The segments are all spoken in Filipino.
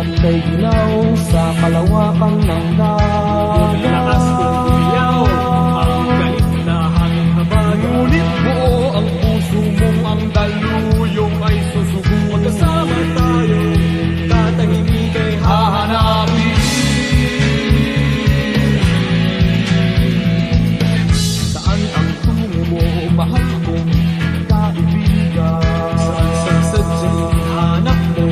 Pantay ilaw sa kalawakan ng dagat. Lakas kong umiyaw ang galit na hangin habag. Ngunit buo ang puso mong ang daluyong ay susugo. Magkasama tayo, tatahimik ay Hahanapin saan ang tungo mo, mahal kong kaibigan. saan sa sadyang hanap mo,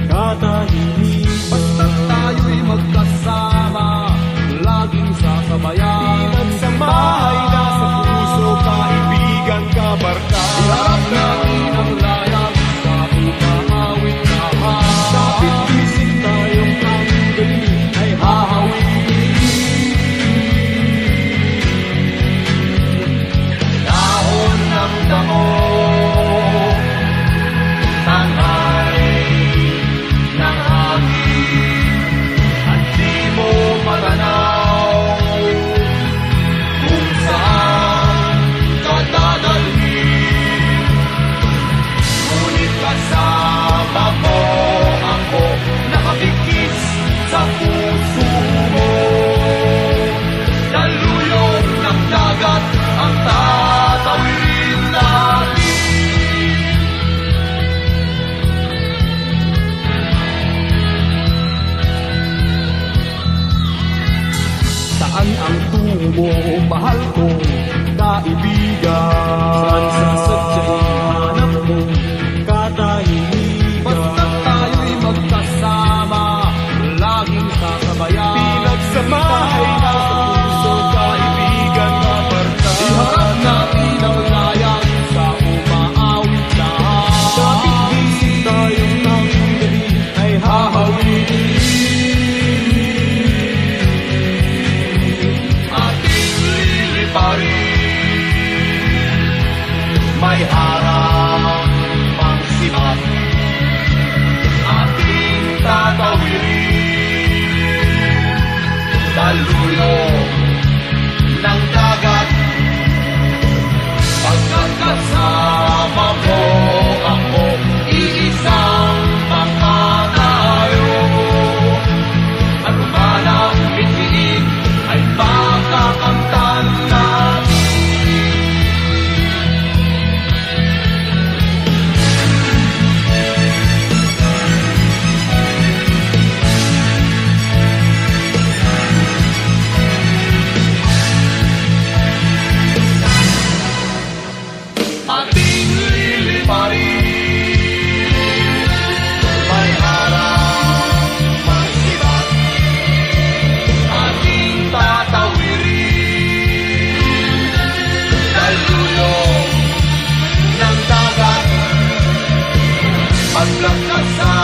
katahimik. Basta tayo'y magkasama, laging sasabayan. Pinagsamahay na sa puso, kaibigan, kabarkada. Iharap natin ang layag sa umaawit na Kapit isip tayong ang galing ay hahawin. Dahon ng damo, tangay ng hangin, at di mo matanaw kung saan ka dadalhin. Ngunit kasama mo ako, nakapikis sa puso mo. Daluyong ng dagat ang tatawid natin. Saan ang tungo mo, mahal kong kaibigan? saan sa sadyang hanap mo, katahimikan. Basta tayo'y magkasama, laging sasabayan. Pinagsamahay na sa puso, kaibigan, kabarkada. Iharap natin ang layag sa umaawit na Kapit isip tayong ang galing ay hahawin. ating liliparin. May harap pang sibat, ating tatawirin. Daluyong ng dagat, pagkakasama mo ako, iisang mga tayo. Ano man ang bitbiin ay makakamtan natin. Ating liliparin. May harap mang sibat, ating tatawirin. Daluyong ng dagat, pagkakasama